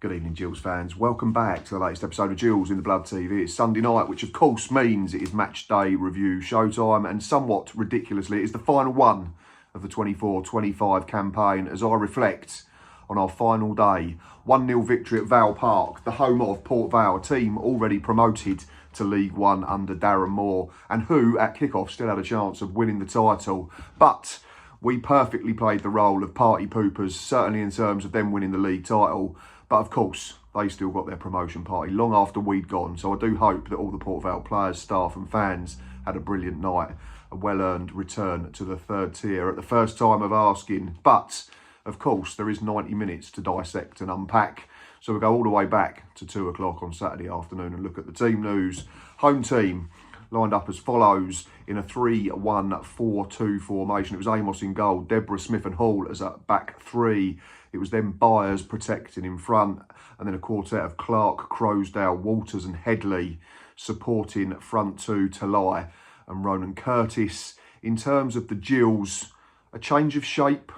Good evening, Gills fans. Welcome back to the latest episode of Gills in the Blood TV. It's Sunday night, which of course means it is match day review showtime, and somewhat ridiculously, it is the final one of the 24-25 campaign as I reflect on our final day. 1-0 victory at Vale Park, the home of Port Vale, a team already promoted to League One under Darren Moore, and who at kick-off still had a chance of winning the title. But we perfectly played the role of party poopers, certainly in terms of them winning the league title. But of course, they still got their promotion party long after we'd gone. So I do hope that all the Port Vale players, staff and fans had a brilliant night. A well-earned return to the third tier at the first time of asking. But, of course, there is 90 minutes to dissect and unpack. So we'll go all the way back to 2 o'clock on Saturday afternoon and look at the team news. Home team lined up as follows in a 3-1-4-2 formation. It was Amos in goal, Deborah, Smith and Hall as a back three. It was then Byers protecting in front, and then a quartet of Clark, Crowsdale, Walters and Headley supporting front two, Talai and Ronan Curtis. In terms of the Gills, a change of shape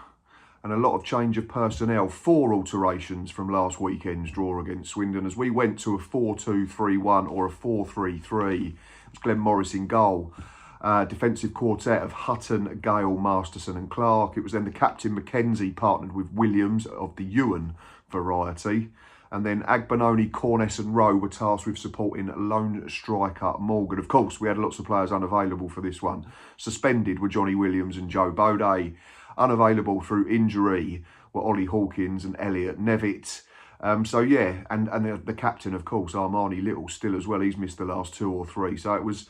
and a lot of change of personnel. 4 alterations from last weekend's draw against Swindon as we went to a 4-2-3-1 or a 4-3-3. It was Glenn Morris in goal. Defensive quartet of Hutton, Gale, Masterson and Clark. It was then the captain Mackenzie partnered with Williams of the Ewan variety. And then Agbanoni, Corness and Rowe were tasked with supporting lone striker Morgan. Of course, we had lots of players unavailable for this one. Suspended were Johnny Williams and Joe Bode. Unavailable through injury were Ollie Hawkins and Elliot Nevitt. And the captain, of course, Armani Little, still as well. He's missed the last 2 or 3. So it was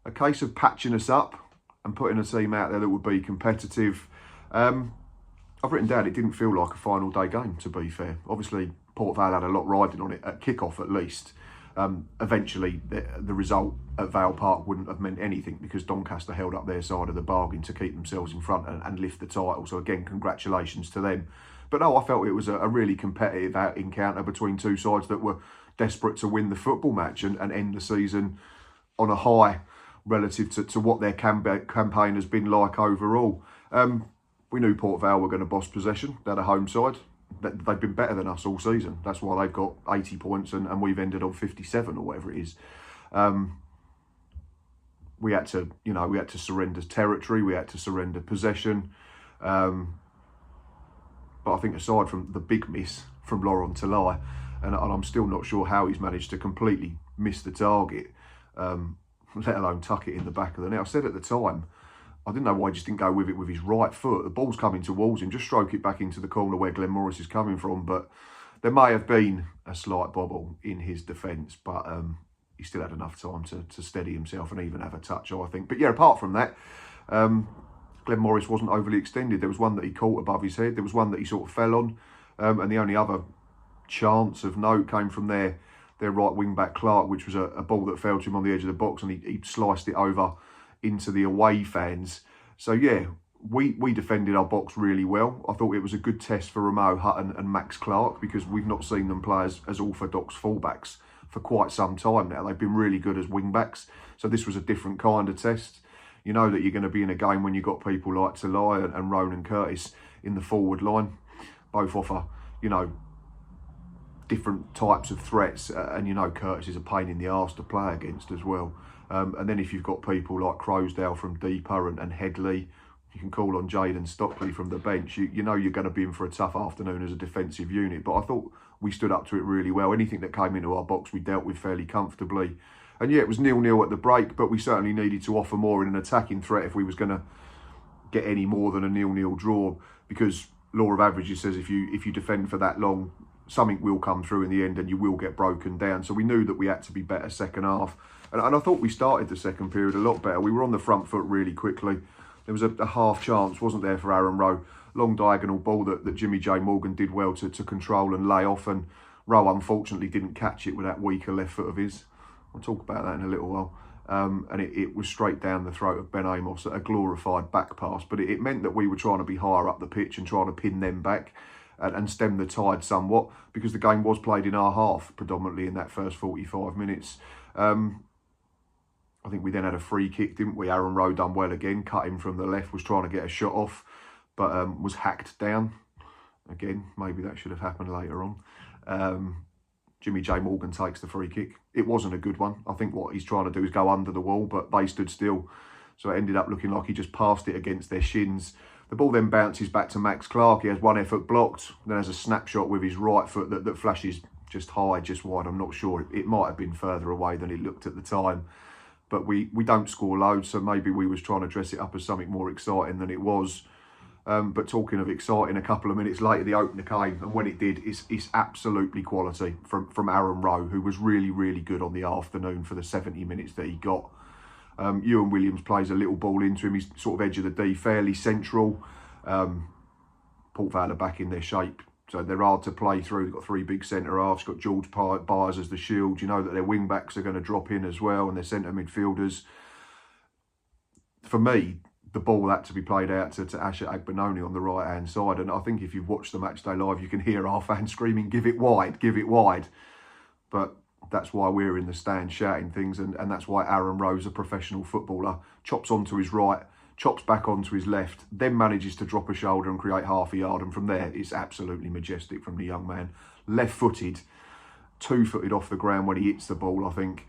a case of patching us up and putting a team out there that would be competitive. I've written down it didn't feel like a final day game, to be fair. Obviously, Port Vale had a lot riding on it, at kick-off at least. Eventually, the result at Vale Park wouldn't have meant anything because Doncaster held up their side of the bargain to keep themselves in front and lift the title. So again, congratulations to them. But no, I felt it was a really competitive encounter between two sides that were desperate to win the football match and end the season on a high relative to what their campaign has been like overall. We knew Port Vale were going to boss possession. They're the home side. They've been better than us all season. That's why they've got 80 points and we've ended on 57 or whatever it is. We had to surrender territory. We had to surrender possession. But I think aside from the big miss from Laurent Talai, and I'm still not sure how he's managed to completely miss the target, let alone tuck it in the back of the net. I said at the time, I didn't know why he just didn't go with it with his right foot. The ball's coming towards him, just stroke it back into the corner where Glenn Morris is coming from. But there may have been a slight bobble in his defence, but he still had enough time to steady himself and even have a touch, I think. But yeah, apart from that, Glenn Morris wasn't overly extended. There was one that he caught above his head. There was one that he sort of fell on. And the only other chance of note came from their right wing back Clark, which was a ball that fell to him on the edge of the box and he sliced it over into the away fans. So yeah, we defended our box really well. I thought it was a good test for Romeo Hutton and Max Clark because we've not seen them play as orthodox fullbacks for quite some time now. They've been really good as wing backs. So this was a different kind of test. You know that you're going to be in a game when you've got people like Talai and Ronan Curtis in the forward line. Both offer, different types of threats. And Curtis is a pain in the arse to play against as well. And then if you've got people like Crowsdale from deeper and Headley, you can call on Jaden Stockley from the bench. You know you're going to be in for a tough afternoon as a defensive unit. But I thought we stood up to it really well. Anything that came into our box, we dealt with fairly comfortably. And yeah, it was 0-0 at the break, but we certainly needed to offer more in an attacking threat if we was going to get any more than a 0-0 draw. Because law of averages says if you defend for that long, something will come through in the end and you will get broken down. So we knew that we had to be better second half. And I thought we started the second period a lot better. We were on the front foot really quickly. There was a half chance, wasn't there, for Aaron Rowe. Long diagonal ball that Jimmy J. Morgan did well to control and lay off. And Rowe, unfortunately, didn't catch it with that weaker left foot of his. I'll talk about that in a little while. And it was straight down the throat of Ben Amos, a glorified back pass. But it meant that we were trying to be higher up the pitch and trying to pin them back and stem the tide somewhat because the game was played in our half, predominantly in that first 45 minutes. I think we then had a free kick, didn't we? Aaron Rowe done well again, cut him from the left, was trying to get a shot off, but was hacked down. Again, maybe that should have happened later on. Jimmy J Morgan takes the free kick. It wasn't a good one. I think what he's trying to do is go under the wall, but they stood still. So it ended up looking like he just passed it against their shins. The ball then bounces back to Max Clark. He has one effort blocked. Then has a snapshot with his right foot that flashes just high, just wide. I'm not sure. It might have been further away than it looked at the time. But we don't score loads, so maybe we was trying to dress it up as something more exciting than it was. But talking of exciting, a couple of minutes later, the opener came, and when it did, it's absolutely quality from Aaron Rowe, who was really, really good on the afternoon for the 70 minutes that he got. Ewan Williams plays a little ball into him. He's sort of edge of the D, fairly central. Port Vale are back in their shape, so they're hard to play through. They've got three big centre halves. Got George Byers as the shield. You know that their wing backs are going to drop in as well, and their centre midfielders. For me, the ball had to be played out to Asher Agbenoni on the right-hand side. And I think if you've watched the match day live, you can hear our fans screaming, give it wide, give it wide. But that's why we're in the stand shouting things. And that's why Aaron Rowe's a professional footballer. Chops onto his right, chops back onto his left, then manages to drop a shoulder and create half a yard. And from there, it's absolutely majestic from the young man. Left-footed, two-footed off the ground when he hits the ball, I think.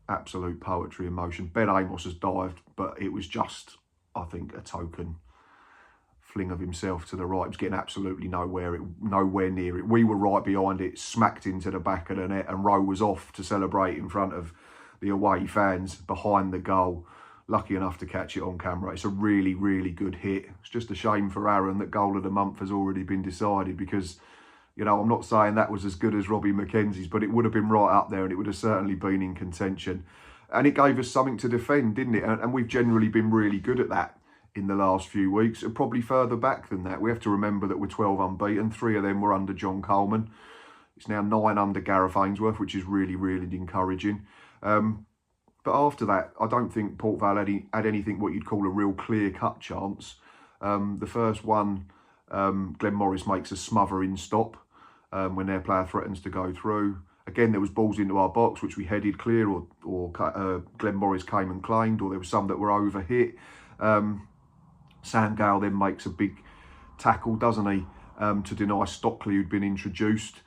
Absolute poetry in motion. Ben Amos has dived, but it was just, I think, a token fling of himself to the right. He was getting absolutely nowhere near it. We were right behind it, smacked into the back of the net, and Rowe was off to celebrate in front of the away fans behind the goal. Lucky enough to catch it on camera. It's a really, really good hit. It's just a shame for Aaron that goal of the month has already been decided, because, you know, I'm not saying that was as good as Robbie McKenzie's, but it would have been right up there and it would have certainly been in contention. And it gave us something to defend, didn't it? And we've generally been really good at that in the last few weeks, and probably further back than that. We have to remember that we're 12 unbeaten. 3 of them were under John Coleman. It's now 9 under Gareth Ainsworth, which is really, really encouraging. But after that, I don't think Port Vale had anything what you'd call a real clear-cut chance. The first one, Glenn Morris makes a smothering stop when their player threatens to go through. Again, there was balls into our box, which we headed clear, or Glenn Morris came and claimed, or there was some that were overhit. Sam Gale then makes a big tackle, doesn't he, to deny Stockley, who'd been introduced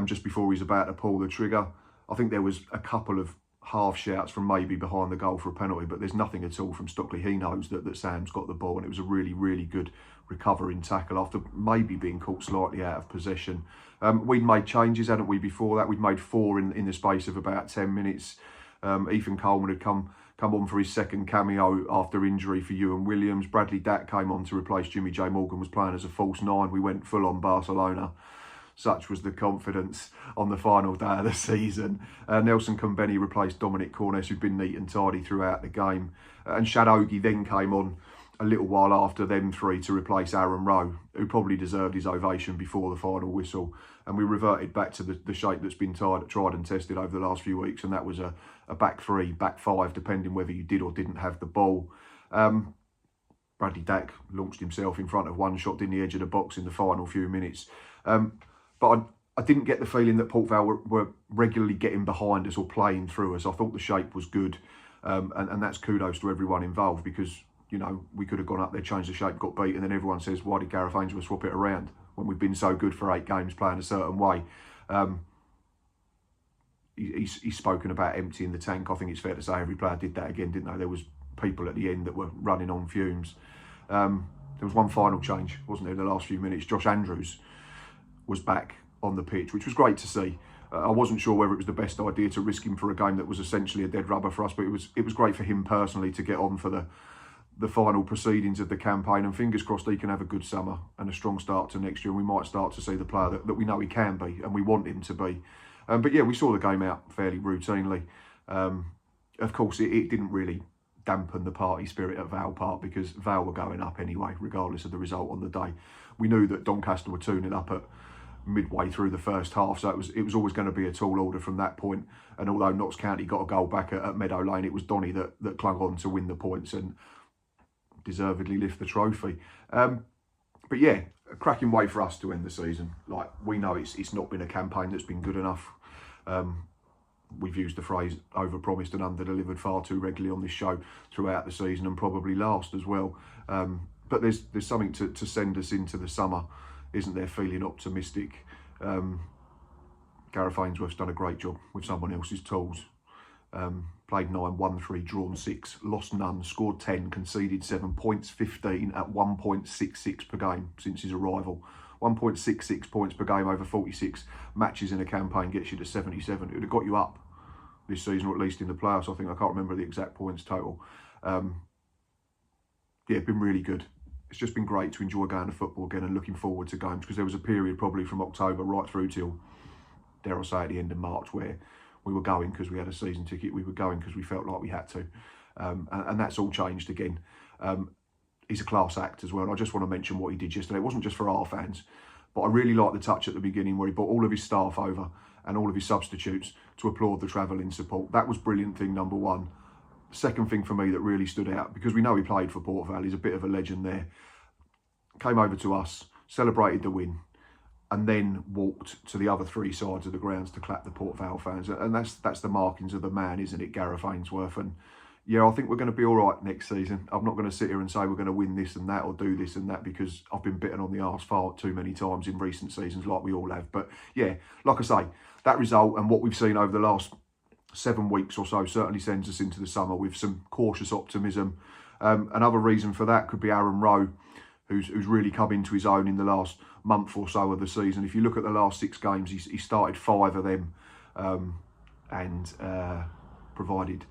just before he's about to pull the trigger. I think there was a couple of half shouts from maybe behind the goal for a penalty, but there's nothing at all from Stockley. He knows that Sam's got the ball, and it was a really, really good recovering tackle after maybe being caught slightly out of possession. We'd made changes, hadn't we, before that? We'd made 4 in the space of about 10 minutes. Ethan Coleman had come on for his second cameo after injury for Ewan Williams. Bradley Dack came on to replace Jimmy J Morgan, was playing as a false 9. We went full on Barcelona. Such was the confidence on the final day of the season. Nelson Kambeni replaced Dominic Corness, who'd been neat and tidy throughout the game. And Shad Ogie then came on a little while after them 3 to replace Aaron Rowe, who probably deserved his ovation before the final whistle. And we reverted back to the shape that's been tried and tested over the last few weeks, and that was a back 3, back 5, depending whether you did or didn't have the ball. Bradley Dack launched himself in front of one shot in the edge of the box in the final few minutes. But I didn't get the feeling that Port Vale were regularly getting behind us or playing through us. I thought the shape was good, and that's kudos to everyone involved, because, you know, we could have gone up there, changed the shape, got beat, and then everyone says, why did Gareth Evans swap it around when we've been so good for 8 games playing a certain way? He's spoken about emptying the tank. I think it's fair to say every player did that again, didn't they? There was people at the end that were running on fumes. There was one final change, wasn't there, in the last few minutes? Josh Andrews was back on the pitch, which was great to see. I wasn't sure whether it was the best idea to risk him for a game that was essentially a dead rubber for us, but it was great for him personally to get on for the final proceedings of the campaign, and fingers crossed he can have a good summer and a strong start to next year, and we might start to see the player that we know he can be and we want him to be. But yeah, we saw the game out fairly routinely. Of course, it didn't really dampen the party spirit at Vale Park, because Vale were going up anyway, regardless of the result on the day. We knew that Doncaster were 2-0 up at midway through the first half, so it was always going to be a tall order from that point. And although Notts County got a goal back at Meadow Lane, it was Donny that clung on to win the points and deservedly lift the trophy. But yeah, a cracking way for us to end the season. Like, we know it's not been a campaign that's been good enough. We've used the phrase overpromised and underdelivered far too regularly on this show throughout the season, and probably last as well. But there's something to send us into the summer isn't there feeling optimistic? Gareth Ainsworth's done a great job with someone else's tools. Played 9, won 3, drawn 6, lost none, scored 10, conceded 7, points 15 at 1.66 per game since his arrival. 1.66 points per game over 46 matches in a campaign gets you to 77. It would have got you up this season, or at least in the playoffs. I can't remember the exact points total. Yeah, been really good. It's just been great to enjoy going to football again and looking forward to games, because there was a period probably from October right through till, dare I say, at the end of March, where we were going because we had a season ticket. We were going because we felt like we had to. And that's all changed again. He's a class act as well. And I just want to mention what he did yesterday. It wasn't just for our fans, but I really liked the touch at the beginning where he brought all of his staff over and all of his substitutes to applaud the travelling support. That was brilliant thing, number one. Second thing for me that really stood out, because we know he played for Port Vale, he's a bit of a legend there. Came over to us, celebrated the win, and then walked to the other 3 sides of the grounds to clap the Port Vale fans. And that's the markings of the man, isn't it, Gareth Ainsworth? And yeah, I think we're going to be all right next season. I'm not going to sit here and say we're going to win this and that or do this and that, because I've been bitten on the arse far too many times in recent seasons, like we all have. But yeah, like I say, that result and what we've seen over the last 7 weeks or so certainly sends us into the summer with some cautious optimism. Another reason for that could be Aaron Rowe, who's really come into his own in the last month or so of the season. If you look at the last 6 games, he started 5 of them and provided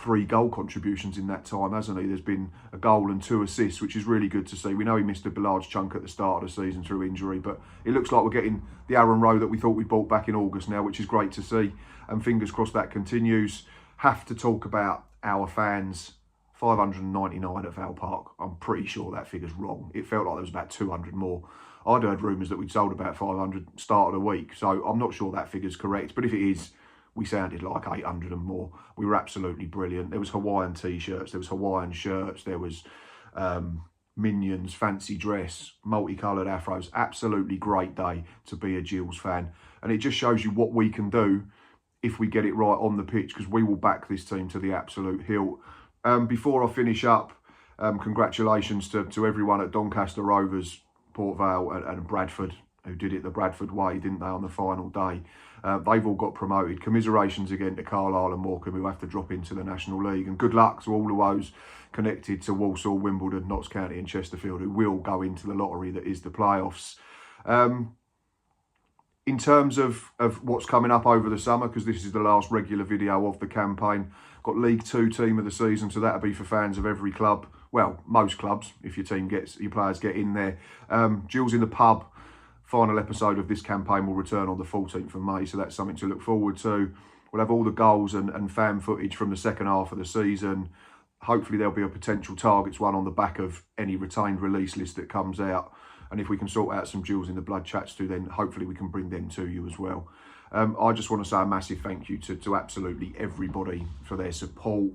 3 goal contributions in that time, hasn't he? There's been a goal and 2 assists, which is really good to see. We know he missed a large chunk at the start of the season through injury, but it looks like we're getting the Aaron Rowe that we thought we bought back in August now, which is great to see. And fingers crossed that continues. Have to talk about our fans. 599 at Vale Park. I'm pretty sure that figure's wrong. It felt like there was about 200 more. I'd heard rumours that we'd sold about 500 start of the week, so I'm not sure that figure's correct. But if it is, we sounded like 800 and more. We were absolutely brilliant. There was Hawaiian t-shirts, there was Hawaiian shirts, there was minions, fancy dress, multicoloured afros. Absolutely great day to be a Gills fan. And it just shows you what we can do if we get it right on the pitch, because we will back this team to the absolute hilt. Before I finish up, congratulations to everyone at Doncaster Rovers, Port Vale and Bradford, who did it the Bradford way, didn't they, on the final day. They've all got promoted. Commiserations again to Carlisle and Morecambe, who have to drop into the National League. And good luck to all of those connected to Walsall, Wimbledon, Notts County and Chesterfield, who will go into the lottery that is the playoffs. In terms of what's coming up over the summer, because this is the last regular video of the campaign, got League 2 team of the season, so that'll be for fans of every club. Well, most clubs, if your players get in there. Gills in the Pub, final episode of this campaign will return on the 14th of May, so that's something to look forward to. We'll have all the goals and fan footage from the second half of the season. Hopefully there'll be a potential targets one on the back of any retained release list that comes out. And if we can sort out some Gills in the Blood chats too, then hopefully we can bring them to you as well. I just want to say a massive thank you to absolutely everybody for their support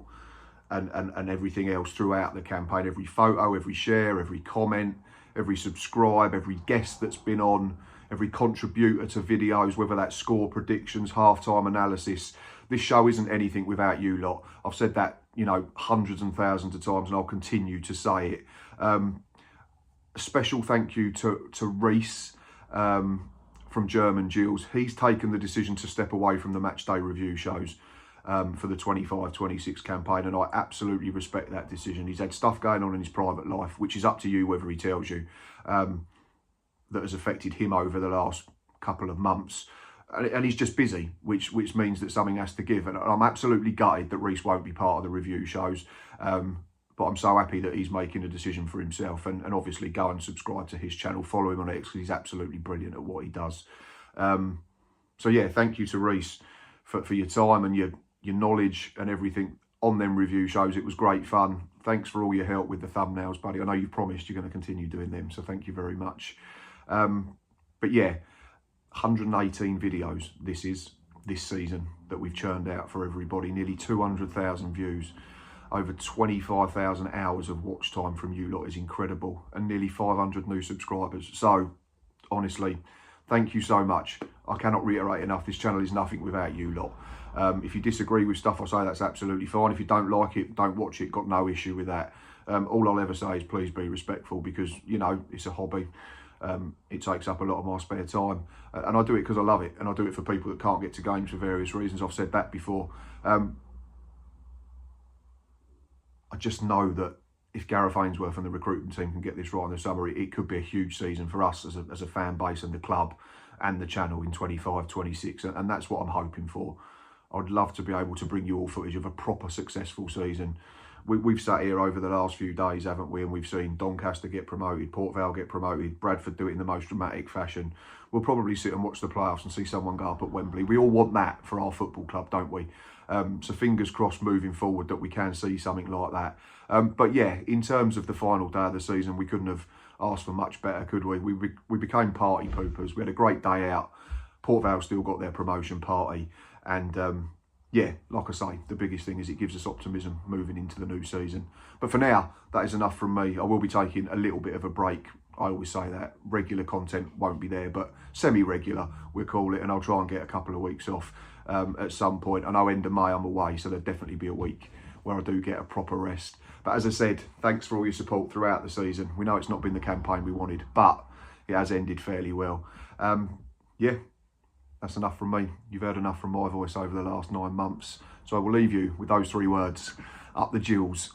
and everything else throughout the campaign. Every photo, every share, every comment, every subscribe, every guest that's been on, every contributor to videos, whether that's score predictions, halftime analysis. This show isn't anything without you lot. I've said that, you know, hundreds and thousands of times, and I'll continue to say it. A special thank you to Reese from German Gills. He's taken the decision to step away from the match day review shows for the 25-26 campaign, and I absolutely respect that decision. He's had stuff going on in his private life, which is up to you whether he tells you, that has affected him over the last couple of months. And he's just busy, which means that something has to give. And I'm absolutely gutted that Reese won't be part of the review shows. But I'm so happy that he's making a decision for himself, and obviously go and subscribe to his channel, follow him on X, because he's absolutely brilliant at what he does. So yeah, thank you to Reese for your time and your knowledge and everything on them review shows. It was great fun. Thanks for all your help with the thumbnails, buddy. I know you promised you're going to continue doing them, so thank you very much. But yeah, 118 videos this season that we've churned out for everybody. Nearly 200,000 views. Over 25,000 hours of watch time from you lot is incredible, and nearly 500 new subscribers. So honestly, thank you so much. I cannot reiterate enough, this channel is nothing without you lot. If you disagree with stuff I say, that's absolutely fine. If you don't like it, don't watch it, got no issue with that. All I'll ever say is please be respectful, because, you know, it's a hobby. It takes up a lot of my spare time, and I do it because I love it, and I do it for people that can't get to games for various reasons. I've said that before. I just know that if Gareth Ainsworth and the recruitment team can get this right in the summer, it could be a huge season for us as a fan base and the club and the channel in 25, 26, and that's what I'm hoping for. I'd love to be able to bring you all footage of a proper successful season. We've sat here over the last few days, haven't we? And we've seen Doncaster get promoted, Port Vale get promoted, Bradford do it in the most dramatic fashion. We'll probably sit and watch the playoffs and see someone go up at Wembley. We all want that for our football club, don't we? So fingers crossed moving forward that we can see something like that. But yeah, in terms of the final day of the season, we couldn't have asked for much better, could we? We became party poopers. We had a great day out. Port Vale still got their promotion party. And yeah, like I say, the biggest thing is it gives us optimism moving into the new season. But for now, that is enough from me. I will be taking a little bit of a break. I always say that. Regular content won't be there, but semi-regular, we'll call it. And I'll try and get a couple of weeks off at some point. I know end of May I'm away, so there'll definitely be a week where I do get a proper rest. But as I said, thanks for all your support throughout the season. We know it's not been the campaign we wanted, but it has ended fairly well. Yeah, that's enough from me. You've heard enough from my voice over the last 9 months. So I will leave you with those 3 words. Up the Gills.